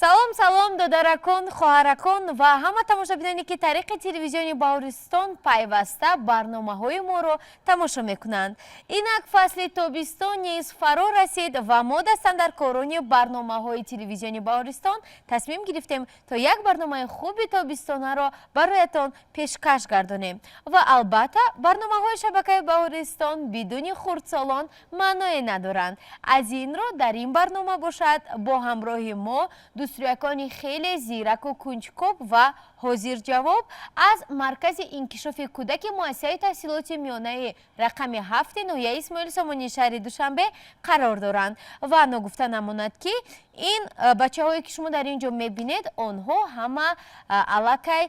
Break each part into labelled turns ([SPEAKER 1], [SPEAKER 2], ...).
[SPEAKER 1] салом салом додаракон хоҳаракон ва ҳама тамошобиноне ки тариқи телевизиони Баҳористон пайваста барномаҳои моро тамошо мекунанд. Инак фасли тобистон низ фаро расид ва мо дастандаркорони барномаҳои телевизиони Баҳористон тасмим гирифтем то як барномаи хуби тобистонаро бароятон пешкаш гардонем ва албатта барномаҳои шабакаи Баҳористон бидуни хурдсолон маъное надоранд. Аз инро дар ин барнома бошад бо ҳамроҳи мо дустурякони хеле зираку кунҷкоб ва ҳозирҷавоб аз маркази инкишофи кӯдаки муассисаи таҳсилоти миёнаи рақами 7 ноҳияи Исмоил Сомонии шаҳри Душанбе қарор доранд ва ногуфта намонад ки ин бачаҳое ки шумо дар ин ҷо мебинед онҳо ҳама аллакай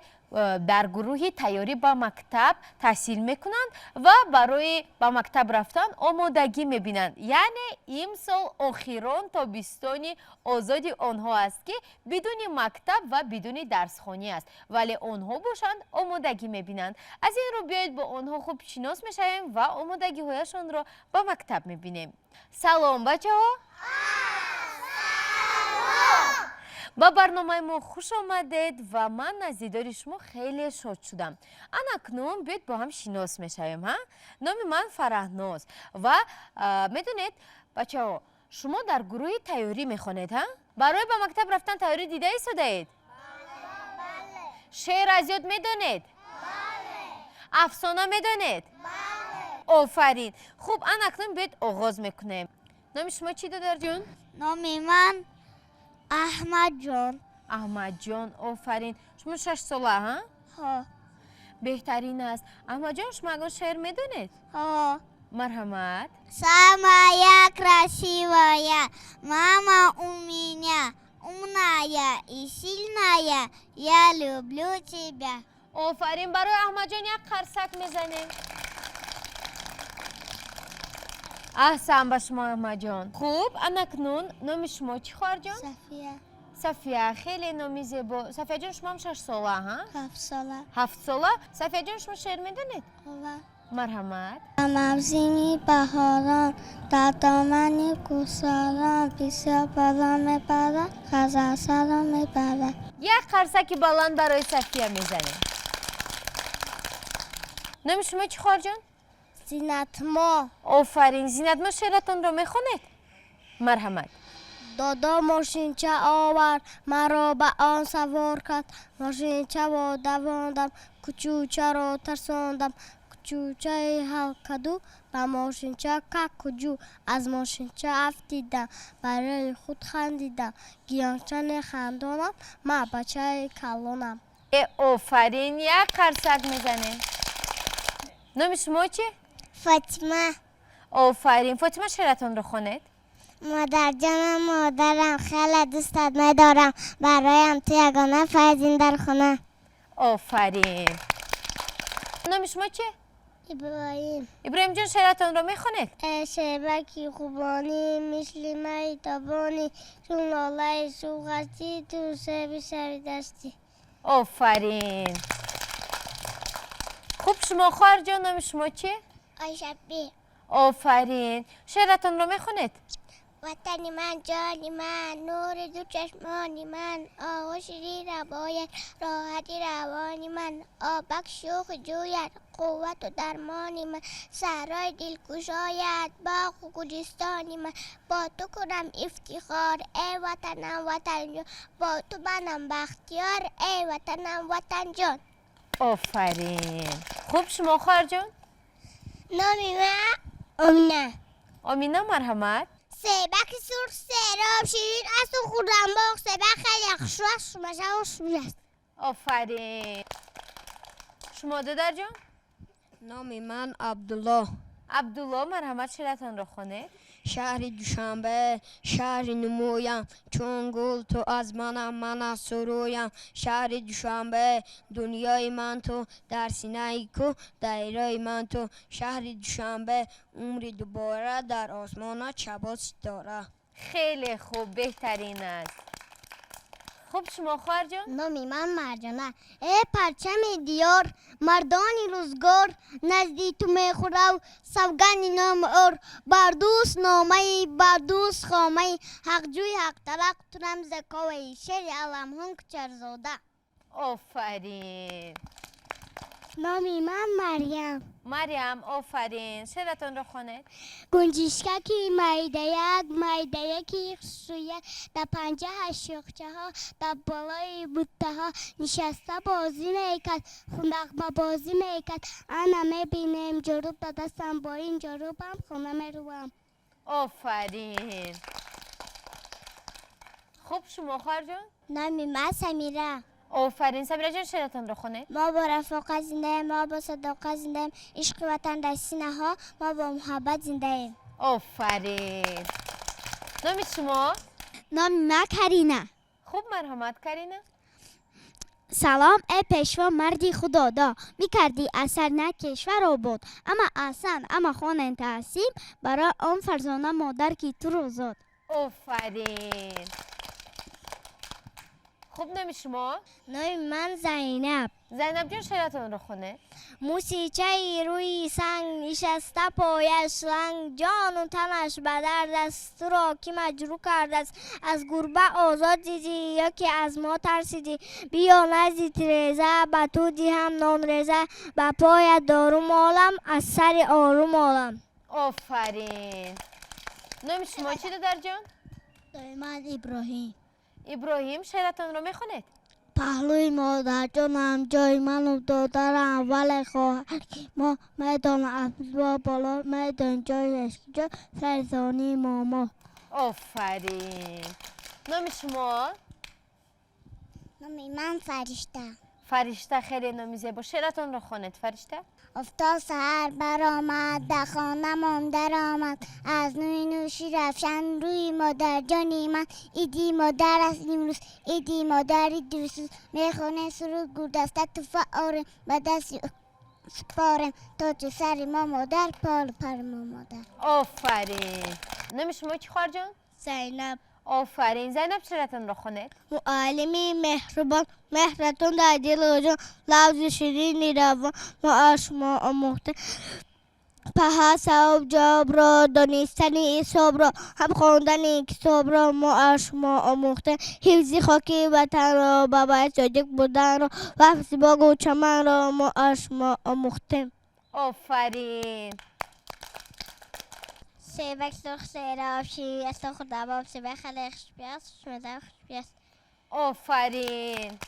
[SPEAKER 1] дар гурӯҳи тайёрӣ ба мактаб таҳсил мекунанд ва барои ба мактаб рафтан омодагӣ мебинанд. Яъне имсол охирон тобистони озоди онҳо аст ки бидуни мактаб ва бидуни дарсхонӣ аст, вале онҳо бошанд омодагӣ мебинанд. Аз ин рӯ биёед бо онҳо хуб шинос мешавем ва омодагиҳояшонро ба мактаб мебинем. Салом бачаҳо! ба барномаи мо хуш омадед ва ман аз дидори шумо хеле шод шудам. Анакнун биёед бо ҳам шинос мешавем. Номи ман Фараҳноз ва медонед бачаҳо, шумо дар гурӯҳи тайёрӣ мехонед, барои ба мактаб рафтан тайёрӣ дида истодаед? Бале. Шеър аз ёд медонед? Бале. Афсона медонед? Бале. Офарин. Хуб, анакнун биёед оғоз мекунем. Номи шумо чӣ додарҷон?
[SPEAKER 2] Номи ман Аҳмадҷон.
[SPEAKER 1] Аҳмадҷон, офарин. Шумо 6 сола,
[SPEAKER 2] Ҳо.
[SPEAKER 1] Беҳтарин аст. Аҳмадҷон, шумо ягон шеър медонед?
[SPEAKER 2] Ҳо.
[SPEAKER 1] Марҳамат.
[SPEAKER 2] Самая красивая, мама у меня умная и сильная, я люблю тебя.
[SPEAKER 1] Офарин. Барои Аҳмадҷон як қарсак мезанем. аҳсан ба шумо Аҳмадҷон. Хуб, анакнун номи шумо чӣ хоҳарҷон?
[SPEAKER 2] Сафия.
[SPEAKER 1] Сафия, хеле номи зебо. Сафияҷон, шумо ҳам 6 сола,
[SPEAKER 2] 7 сола.
[SPEAKER 1] 7 сола. Сафияҷон, шумо шеър медонед?
[SPEAKER 2] Ова.
[SPEAKER 1] Марҳамат.
[SPEAKER 2] Мавсими баҳорон, дар домани кӯсорон, бисёр бало мебарад, ғазалсаро мебарад.
[SPEAKER 1] Як қарсаки баланд барои Сафия мезанем. Номи шумо чӣ хоҳарҷон?
[SPEAKER 2] Зинатмо.
[SPEAKER 1] офарин. Зинатмо, шеъратонро мехонед? Марҳамат.
[SPEAKER 2] додо мошинча овард, маро ба он савор кард, мошинчаро давондам, кучучаро тарсондам, кучучаи ҳалкаду ба мошинча какуҷу, аз мошинча афтидам, барои худ хандидам, гиёнчани хандонам, ман бачаи калонам.
[SPEAKER 1] Офарин, як қарсак мезанем. Номи шумо чӣ?
[SPEAKER 2] Фотима.
[SPEAKER 1] офарин. Фотима, шеъратонро хонед?
[SPEAKER 2] модарҷонам, модарам, хеле дӯстат медорам, бароям ту ягона файзин дар хона.
[SPEAKER 1] офарин. Номи шумо чӣ?
[SPEAKER 2] иброҳим.
[SPEAKER 1] Иброҳимҷон, шеъратонро мехонед?
[SPEAKER 2] шебаки хубонӣ мисли маи тобонӣ, чун лолаи суғастӣ ту себи савидастӣ.
[SPEAKER 1] офарин. хуб, шумо хоҳарҷон, номи шумо чӣ?
[SPEAKER 2] Ойшабӣ.
[SPEAKER 1] офарин. шеъратонро мехонед?
[SPEAKER 2] ватани ман, ҷони ман, нури ду чашмони ман, оғӯши рабоят, роҳати равони ман, обак шӯхи ҷӯяд, қуввату дармони ман, сарои дилкушоят, боғу гулистони ман, бо ту кунам ифтихор, эй ватанам ватанҷон, бо ту манам бахтиёр, эй ватанам ватанҷон.
[SPEAKER 1] офарин. хуб, шумо хоҳарҷон?
[SPEAKER 2] номи ман Омина.
[SPEAKER 1] Омина, марҳамат.
[SPEAKER 2] себаки сурх сероб ширин асту хуррамбоғ, себак хеле хушваст, шумашаву шумаст.
[SPEAKER 1] офарин. шумо додарҷон?
[SPEAKER 3] номи ман Абдулло.
[SPEAKER 1] Абдулло, марҳамат, шеъратонро хонед?
[SPEAKER 3] шаҳри Душанбе, шаҳри нумоям, чун гул ту аз манам, ман аз сурӯям. шаҳри Душанбе, дунёи ман ту, дар синаи кӯҳ дайрои ман ту. шаҳри Душанбе, умри дубора, дар осмона чабот ситора.
[SPEAKER 1] хеле хуб, беҳтарин аст. خب شما خواهر جان؟
[SPEAKER 2] نامی من مرجانه. ای پرچم دیار مردانی روزگار، نزدی تو میخورو سوگندی نام اور. بردوس نامه بردوس خامه، حق جوی حق طلق تونم زکاوی. شعر علم هنگ چرزاده.
[SPEAKER 1] آفرین.
[SPEAKER 2] نامی من مریم.
[SPEAKER 1] مریم آفرین. شعرتون رو خونید.
[SPEAKER 2] گنجشکی میده یکی سویه، در پنجه شیخچه ها در بالای بوته ها نشسته بازی میکرد، خوندق بازی میکرد. انا میبینم جروب دستم با این جروبم خونه میروم.
[SPEAKER 1] آفرین. خب شما خواهر جان؟
[SPEAKER 2] نامی من سمیره.
[SPEAKER 1] آفرین. سمیرا جان شعرتون رو خونید.
[SPEAKER 2] ما با رفاقت زنده ایم، ما با صداقت زنده ایم، عشق وطن در سینه ها، ما با محبت زنده ایم.
[SPEAKER 1] آفرین. نام شما؟
[SPEAKER 2] نامی من کرینه.
[SPEAKER 1] خوب مرحمت کرینا.
[SPEAKER 2] سلام ای پیشوا مردی خدادا، میکردی اثر نه کشور آباد، اما احسن اما خانه تحسیم برای آن فرزانه مادر که تو رو زاد.
[SPEAKER 1] آفرین. خوب نام شما؟
[SPEAKER 2] نام من زینب.
[SPEAKER 1] زینب جان شعرتون رو خونه.
[SPEAKER 2] موسیقی روی سنگ نشسته پایش سنگ، جان و تنش به درد است، تو را که مجروح کرده است. از گربه آزاد دیدی یا که از ما ترسیدی، بیا نزدی تریزه به تو هم نان ریزه، به پای دارو مالم از سر آروم آلم.
[SPEAKER 1] آفرین. نام شما چی در جان؟
[SPEAKER 2] من ابراهیم.
[SPEAKER 1] ابراهیم شعرتون رو میخونید.
[SPEAKER 2] پهلوی مادر جانم جای من و دادرم، ولی خواهر ما میدان افزا بالا، میدان جایش جا فرزانی ماما.
[SPEAKER 1] آفرین. نام شما؟
[SPEAKER 2] نامی من فرشته.
[SPEAKER 1] فرشته. خیلی نامی زیبا. شعرتون رو خونید فرشته.
[SPEAKER 2] افتاد سحر برآمد، در خانه‌ام در آمد، از نوی نوشی رفشن روی مادر جانی من. ایدی مادر است امروز، ایدی مادری دوست، میخونه سرود گردسته تو فعارم، به دستی سپارم تا تو سر ما مادر، پال پر ما مادر.
[SPEAKER 1] آفرین. نام شما چی خواهر جان؟
[SPEAKER 2] زینب.
[SPEAKER 1] آفرین. زینب شعرتون رو خونید.
[SPEAKER 2] معلمی مهربان، مهرتون در دل و جان، لفظ شیرینی روان ما شما آموخته. پها ثواب جاب را، دانستنی حساب را، هم خواندن کتاب را ما شما آموخته. حفظ خاکی وطن را، بابای صادق بودن را، و حفظ باغ و چمن را ما شما آموخته.
[SPEAKER 1] آفرین.
[SPEAKER 2] سیبک سرخ سیرافشی از خود دباب سیبک خلقش بیاست شمده خوش بیاست.
[SPEAKER 1] آفرین.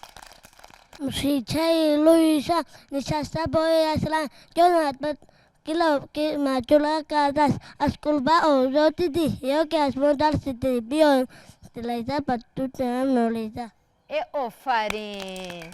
[SPEAKER 2] موسیقی لویسا نشسته بای اصلا، جانت به که مجلو کرده است، از کلبه آزاد دیدی یا که از ما درس دیدی، بیا لیزه به تو هم نولیزه.
[SPEAKER 1] آفرین.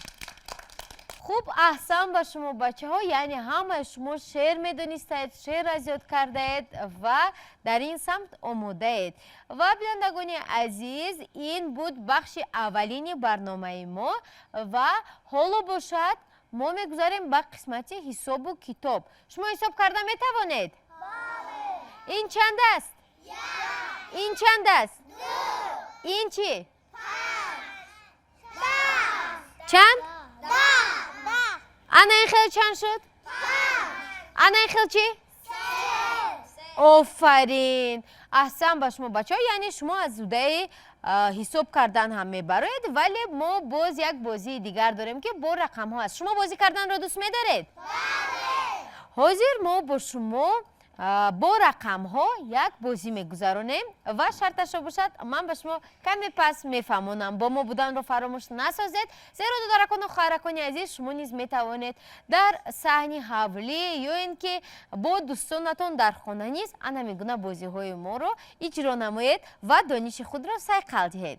[SPEAKER 1] خوب احسان با شما بچه ها، یعنی همه شما شعر میدونستید، شعر را یاد کرده اید و در این سمت آموده اید. و بینندگان عزیز، این بود بخش اولین برنامه ما و حالا باشد ما میگذاریم به قسمت حساب و کتاب. شما حساب کرده میتوانید؟ بله. این چند است؟ یک. این چند است؟ دو. این چی؟ چند؟ انا این خیلی چند شد؟ انا این خیلی چی؟ آفرین. احسن با شما بچه ها، یعنی شما از زوده حساب کردن هم میبرید، ولی ما باز یک بازی دیگر داریم که با رقم ها است. شما بازی کردن را دوست میدارید؟ بله. حاضر ما با شما با رقم ها یک بازی میگذارونیم و شرطش رو باشد من به شما کمی پس میفهمونم. با ما بودن رو فراموش نسازید، زیرا دادرکان و خواهرکان عزیز شما نیز میتوانید در صحنه حولی یا اینکه با دوستانتون در خانه نیز انا میگونه بازی های ما رو اجرا نمایید و دانش خود را صقل دهید.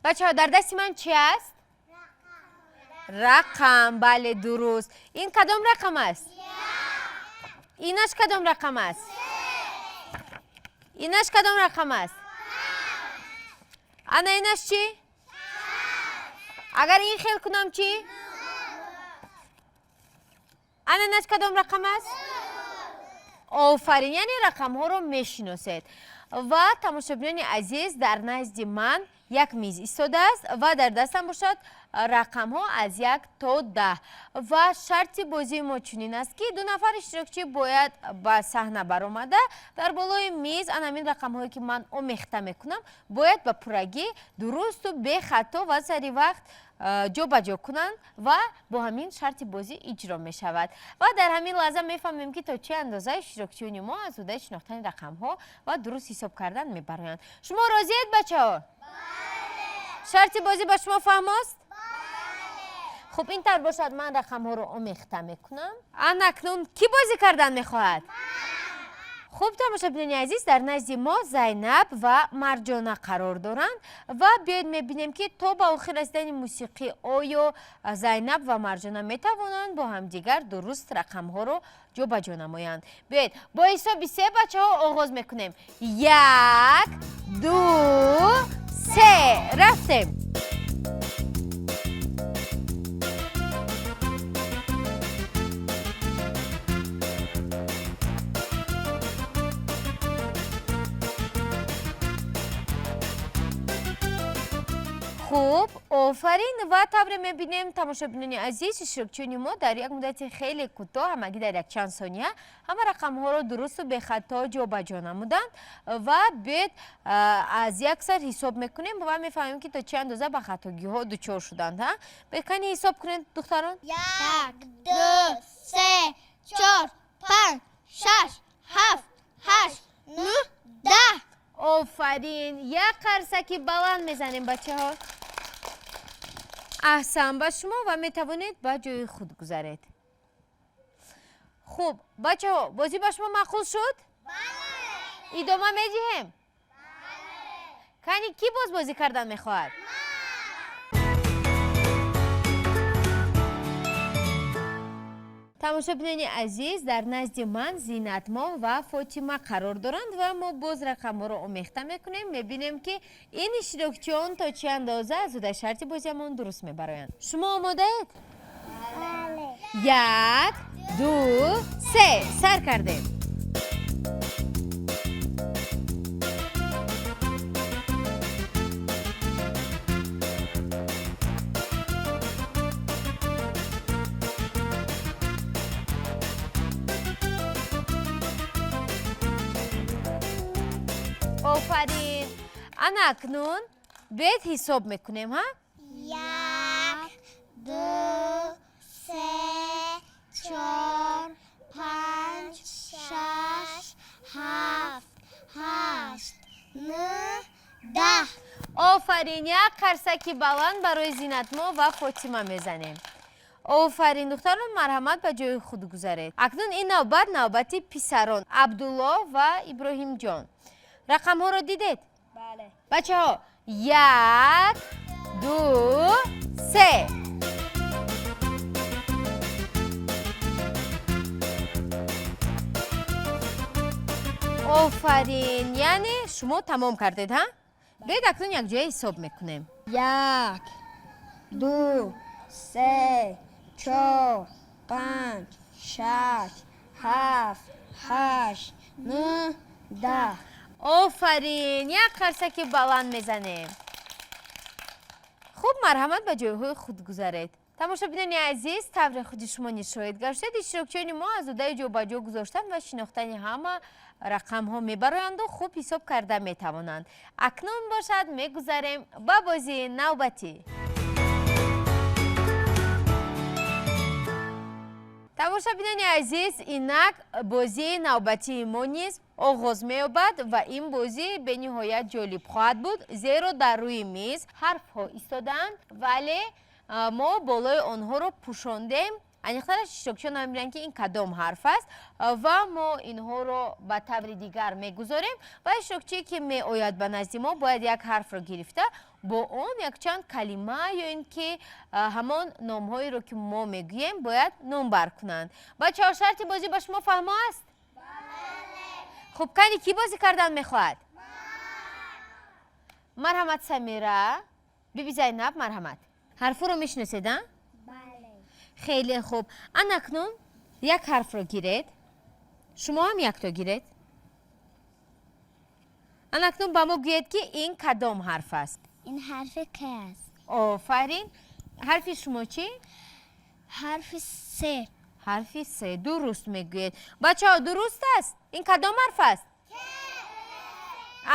[SPEAKER 1] بچه ها در دست من چی است؟ رقم. بله درست. این کدام رقم است؟ اینش کدام رقم است؟ اینش کدام رقم است؟ انا اینش چی؟ اگر این خیل کنم چی؟ انا اینش کدام رقم است؟ آفرین. یعنی رقم ها رو میشناسید. ва тамошобинони азиз дар назди ман як миз истодааст ва дар дастам бошад рақамҳо аз 1 то 10 ва шарти бозии мо чунин аст ки ду нафар иштирокчӣ бояд ба саҳна баромада дар болои миз анамин рақамҳое ки ман омехта мекунам бояд ба пуррагӣ дурусту бехато ва сари вақт ҷобаҷо кунанд ва бо ҳамин шарти бозӣ иҷро мешавад ва дар ҳамин лаҳза мефаҳмем ки то чӣ андоза иштирокчиёни мо аз ҳудаи шинохтани рақамҳо ва дуруст ҳисоб кардан мебароянд. Шумо розиед бачаҳо? Шарти бозӣ ба шумо фаҳмост? Хуб ин тавр бошад ман рақамҳоро омехта мекунам. Анакнун кӣ бозӣ кардан мехоҳад? Хуб тамошобинони азиз дар назди мо Зайнаб ва Марҷона қарор доранд ва биёед мебинем ки то ба охир расидани мусиқӣ оё Зайнаб ва Марҷона метавонанд бо ҳамдигар дуруст рақамҳоро ҷобаҷо намоянд. Биёед бо ҳисоби 3 бачаҳо оғоз мекунем. 1 2 3 рафтем. хуб офарин ва тавре мебинем тамошобинони азиз иштирокчиёни мо дар як муддати хеле кӯтоҳ ҳамагӣ дар якчанд сония ҳама рақамҳоро дурусту бехато ҷобаҷо намуданд ва биёед аз як сар ҳисоб мекунем ва мефаҳмем ки то чӣ андоза ба хатогиҳо дучор шуданд. Бекани ҳисоб кунед духтарон.
[SPEAKER 2] 1 2 3 4 5 6 7 8 9 10
[SPEAKER 1] офарин як қарсаки баланд мезанем бачаҳо. аҳсан ба шумо ва метавонед ба ҷои худ гузаред. хуб бачаҳо бозӣ ба шумо маъқул шуд? идома медиҳем? кани кӣ боз бозӣ кардан мехоҳад? тамошобинони азиз дар назди ман Зинатмон ва Фотима қарор доранд ва мо боз рақамҳоро омехта мекунем мебинем ки ин иштирокчиён то чӣ андоза аз ҳудаи шарти бозиамон дуруст мебароянд. Шумо омодаед? Як, ду, се сар кардем. офарин. Ана акнун биёед ҳисоб мекунем.
[SPEAKER 2] 1 2 3 4 5 6 7 8 9 10
[SPEAKER 1] офарин. як қарсаки баланд барои Зинатмо ва Фотима мезанем. офарин духтарон марҳамат ба ҷои худ гузаред. акнун ин навбат навбати писарон Абдулло ва Иброҳимҷон. рақамҳоро дидед?
[SPEAKER 3] бале.
[SPEAKER 1] бачаҳо 1 2 3 офарин. яъне шумо тамом кардед ҳа? биёед акнун якҷоя ҳисоб мекунем.
[SPEAKER 3] 1 2 3 4 5 6 7 8 9 10
[SPEAKER 1] офарин. як қарсаки баланд мезанем. хуб марҳамат ба ҷойҳои худ гузаред. тамошобинони азиз таври худи шумо нишоид гаштед. иштирокчиёни мо аз ҳудаи ҷобаҷо гузоштан ва шинохтани ҳама рақамҳо мебароянду хуб ҳисоб карда метавонанд. акнун бошад мегузарем ба бозии навбатӣ. тамошобинони азиз инак бозии навбатии мо низ оғоз меёбад ва ин бозӣ бениҳоят ҷолиб хоҳад буд, зеро дар рӯи миз ҳарфҳо истодаанд вале мо болои онҳоро пӯшондем. аниқтараш иштирокчиён намебинанд ки ин кадом ҳарф аст ва мо инҳоро ба таври дигар мегузорем ва иштирокчие ки меояд ба назди мо бояд як ҳарфро гирифта бо он якчанд калима ё ин ки ҳамон номҳоеро ки мо мегӯем бояд номбар кунанд. бачаҳо шарти бозӣ ба шумо фаҳмо аст? хуб кани кӣ бозӣ кардан мехоҳад? марҳамат Самира, биби Зайнаб марҳамат. ҳарфҳоро мешиносед? хеле хуб. анакнун як ҳарфро гиред. шумо ҳам якто гиред. анакнун ба мо гӯед ки ин кадом ҳарф аст?
[SPEAKER 2] این حرف که است.
[SPEAKER 1] офарин. ҳарфи шумо чӣ?
[SPEAKER 2] حرف سه.
[SPEAKER 1] ҳарфи се. дуруст мегӯед. бачаҳо дуруст аст? ин кадом ҳарф аст?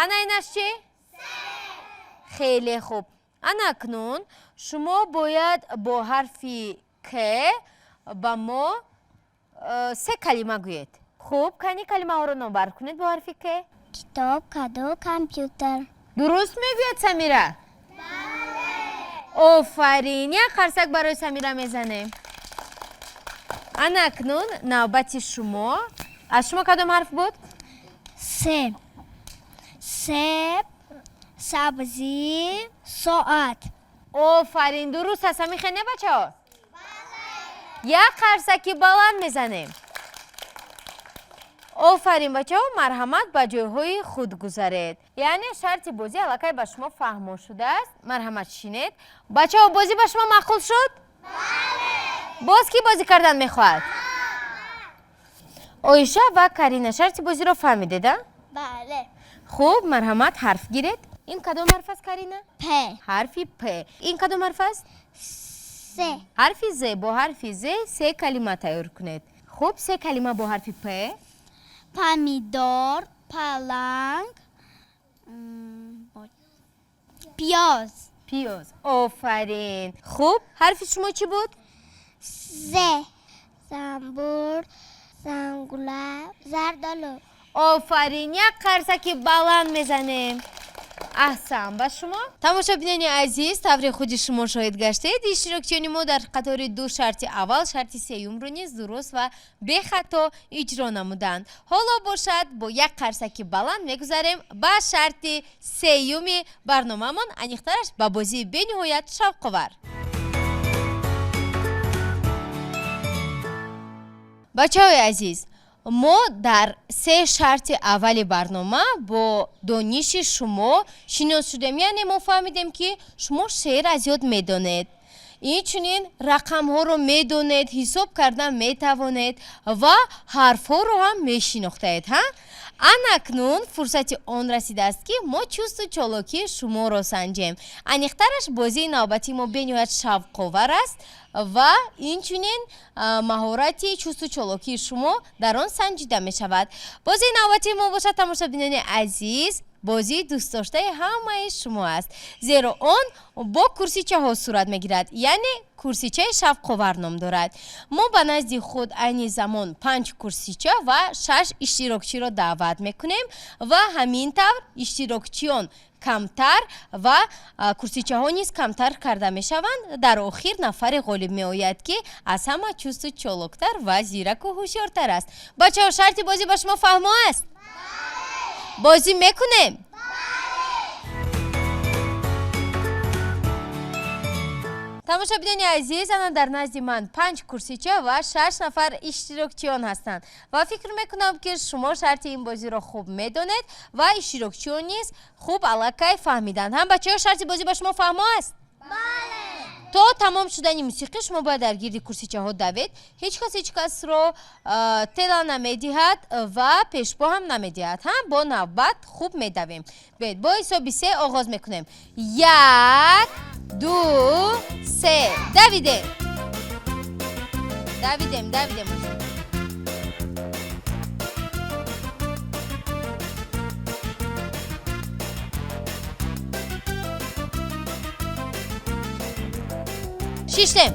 [SPEAKER 1] ана инаш чӣ? хеле хуб. анакнун шумо бояд бо ҳарфи к ба мо се калима гӯед. хуб, кани калимаҳоро номбар кунед бо ҳарфи к.
[SPEAKER 2] کتاب، کادو، کامپیوتر.
[SPEAKER 1] дуруст мегӯяд самира? офарин. як қарсак барои самира мезанем. анакнун навбати шумо. аз шумо кадом ҳарф буд?
[SPEAKER 2] سه. سب، سبزی، ساعت.
[SPEAKER 1] офарин. дуруст аст мехоне бачаҳо? як қарсаки баланд мезанем. офарин бачаҳо, марҳамат ба ҷойҳои худ гузаред. яъне шарти бозӣ аллакай ба шумо фаҳмо шудааст. марҳамат шинед. бачаҳо, бозӣ ба шумо маъқул шуд? боз ки бозӣ кардан мехоҳад? оиша ва карина шарти бозиро фаҳмидед?
[SPEAKER 2] بله.
[SPEAKER 1] хуб, марҳамат, ҳарф гиред. ин кадом ҳарф аст карина?
[SPEAKER 2] پ.
[SPEAKER 1] ҳарфи п. ин кадом ҳарф аст?
[SPEAKER 2] سه.
[SPEAKER 1] ҳарфи з. бо ҳарфи з се калима тайёр кунед. хуб, се калима бо ҳарфи п.
[SPEAKER 2] پامیدار، پلنگ، پیاز.
[SPEAKER 1] пиёз. офарин. хуб, ҳарфи шумо чӣ буд?
[SPEAKER 2] ز. زنبور، زنگولک، زردآلو.
[SPEAKER 1] офарин. як қарсаки баланд мезанем. аҳсан. ба шумо тамошобинони азиз, таври худи шумо шоҳид гаштед. иштирокчиёни мо дар қатори ду шарти аввал, шарти сеюмро низ дуруст ва бехато иҷро намуданд. ҳоло бошад бо як қарсаки баланд мегузарем ба шарти сеюми барномамон, аниқтараш ба бозии бениҳоят шавқовар. бачаҳои азиз, мо дар се шарти аввали барнома бо дониши шумо шинос шудем. яъне мо фаҳмидем ки шумо шеър аз ёд медонед, инчунин рақамҳоро медонед, ҳисоб кардан метавонед ва ҳарфҳоро ҳам мешинохтаед. анакнун фурсати он расидааст ки мо чусту чолокии шуморо санҷем. аниқтараш бозии навбати мо бениҳоят шавқовар аст ва инчунин маҳорати чусту чолокии шумо дар он санҷида мешавад. бозии навбати мо бошад, тамошобинони азиз, бозии дӯстдоштаи ҳамаи шумо аст, зеро он бо курсичаҳо сурат мегирад, яъне курсичаи шавқовар ном дорад. мо ба назди худ айни замон 5 курсича ва 6 иштирокчиро даъват мекунем ва ҳамин тавр иштирокчиён камтар ва курсичаҳо низ камтар карда мешаванд. дар охир нафари ғолиб меояд ки аз ҳама чусту чолоктар ва зираку ҳушёртар аст. бачаҳо, шарти бозӣ ба шумо фаҳмо аст? бозӣ мекунем? тамошобинони азиз, ана дар назди ман 5 курсича ва 6 нафар иштирокчиён ҳастанд ва фикр мекунам ки шумо шарти ин бозиро хуб медонед ва иштирокчиён низ хуб аллакай фаҳмиданд. ҳам бачаҳо, шарти бозӣ ба шумо фаҳмо аст? то тамом шудани мусиқӣ шумо бояд дар гирди курсичаҳо давед. ҳеҷ кас ҳеҷ касро тела намедиҳад ва пешпо ҳам намедиҳад. бо навбат хуб медавем. бед бо ҳисоби се оғоз мекунем. 1 2 3 давидем. шиштем.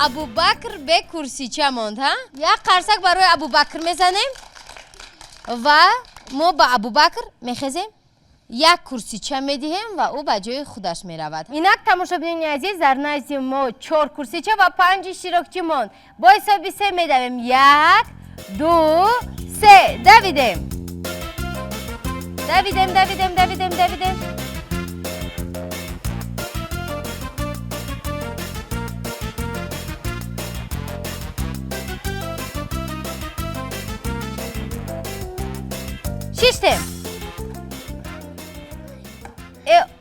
[SPEAKER 1] абубакр бе курсича монд. як қарсак барои абубакр мезанем ва мо ба абубакр мехезем, як курсича медиҳем ва ӯ ба ҷои худаш меравад. инак тамошобинони азиз, дар назди мо 4 курсича ва 5 иштирокчӣ монд. бо ҳисоби се медавем. 1 2 3 давидем. шиштем.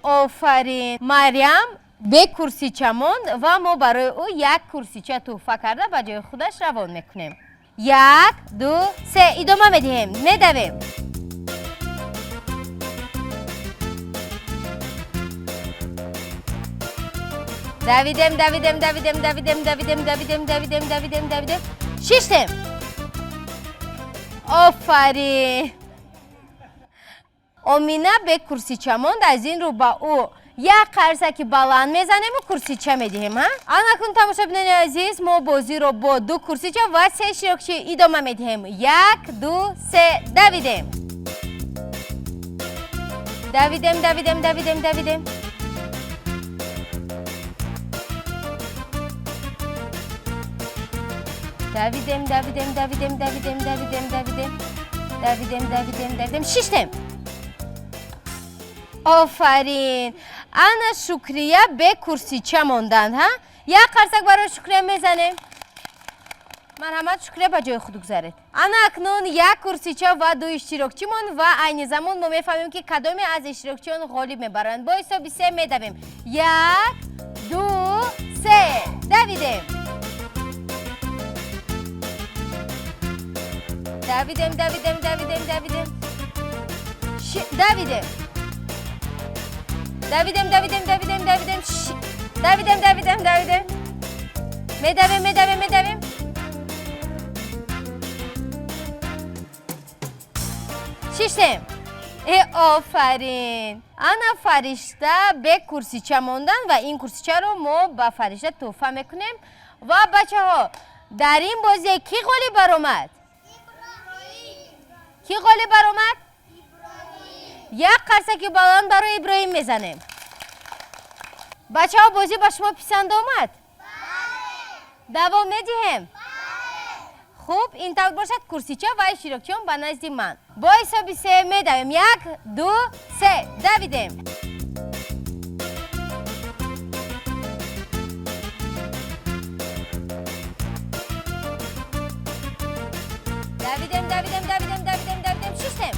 [SPEAKER 1] офарин. марьям бе курсича монд ва мо барои ӯ як курсича тӯҳфа карда ба ҷои худаш равон мекунем. як, ду, се. Идома медиҳем. Медавем. Давидем. Шиштем. Офарин. Омина бе курсича монд. Аз ин рӯ ба ӯ як қарсаки баланд мезанем ӯ курсича медиҳем. Анакун тамошобинони азиз, мо бозиро бо ду курсича ва се широкчӣ идома медиҳем. Як, ду, се. Давидем. Давидем. Шиштем. Офарин. Ана шукрия бе курсича монданд. Як қарсак барои шукрия мезанем. марҳамат, шукрия ба ҷои худ гузаред. Ана акнун як курсича ва ду иштирокчӣ монд ва айни замон мо мефаҳмем ки кадоме аз иштирокчиён ғолиб мебаранд. Бо ҳисоби се медавем. Як, ду, се. Давидем. Давидем. Давидем. Медавем. Шиштем. Офарин. Ана фаришта бе курсича мондан ва ин курсичаро мо ба фаришта туҳфа мекунем. Ва бачаҳо, дар ин бозие ки ғолиб баромад? Ки ғолиб баромад? Як қарсаки баланд барои Иброҳим мезанем. Бачаҳо, бозӣ ба шумо писанд омад? Давом медиҳем? Хуб, ин тавр бошад, курсича ва иштирокчиён ба назди ман. Бо ҳисоби се медавем. Як, ду, се. Давидем. Шиштем.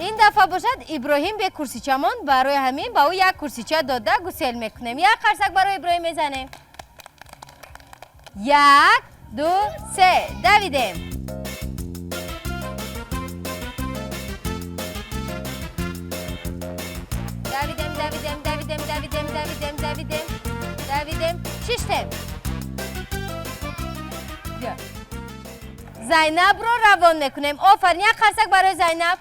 [SPEAKER 1] ин дафъа бошад, Иброҳим бе курсича монд. Барои ҳамин ба ӯ як курсича дода гусел мекунем. Як қарсак барои Иброҳим мезанем. Як, ду, се. Давидем. Шиштем. Зайнабро равон мекунем. Офарин, як қарсак барои Зайнаб.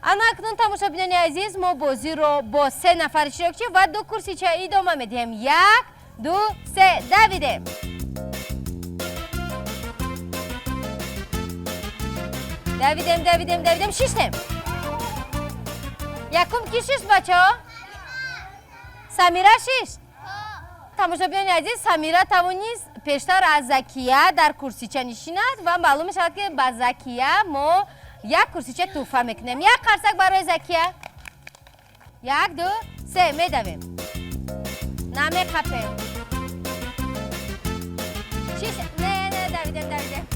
[SPEAKER 1] ана акнун тамошобинони азиз, мо бозиро бо се нафар иштирокчӣ ва ду курсича идома медиҳем. Як, ду, се. Давидем. Давидем. Шиштем. Якум ки шишт, бачаҳо? Самира шишт? тамошобинони азиз, Самира тавонист пештар аз Закия дар курсича нишинад ва маълум мешавад ки ба Закия мо як курсича туҳфа мекунем. Як қарсак барои Закия. Як, ду, се. Медавем. Намеқапем. Шиштем. Не, Давидем.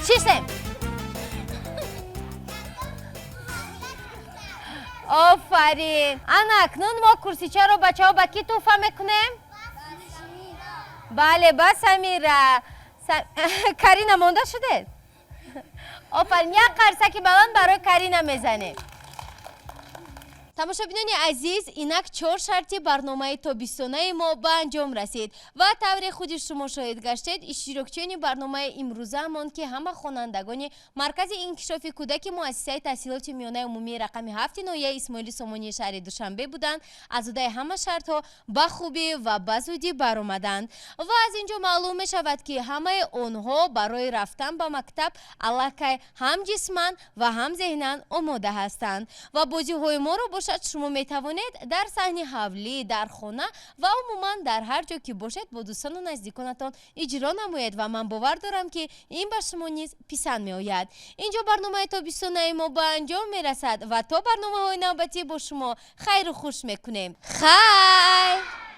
[SPEAKER 1] Шиштем. офарин. ана акнун мо курсичаро бачаҳо ба ки туҳфа мекунем? бале, ба Самира. Карина монда шудед? офарин, як қарсаки баланд барои Карина мезанем. тамошобинони азиз, инак 4 шарти барномаи тобистонаи мо ба анҷом расид ва тавре худи шумо шоҳид гаштед. иштирокчиёни барномаи имрӯзаамон ки ҳама хонандагони маркази инкишофи кӯдаки муассисаи таҳсилоти миёнаи умумии рақами 7 ноҳияи Исмоили Сомонии шаҳри Душанбе буданд. аз удаи ҳама шартҳо ба хубӣ ва ба зудӣ баромаданд ва аз ин ҷо маълум мешавад ки ҳамаи онҳо барои рафтан ба мактаб аллакай ҳам ҷисман ва ҳам зеҳнан омода ҳастанд ва бозиҳои моро бошад шумо метавонед дар саҳни ҳавлӣ, дар хона ва умуман дар ҳар ҷо ки бошед бо дӯстону наздиконатон иҷро намоед ва ман бовар дорам ки ин ба шумо низ писанд меояд. ин ҷо барномаи тобистонаи мо ба анҷом мерасад ва то барномаҳои навбатӣ бо шумо хайру хуш мекунем. хайр.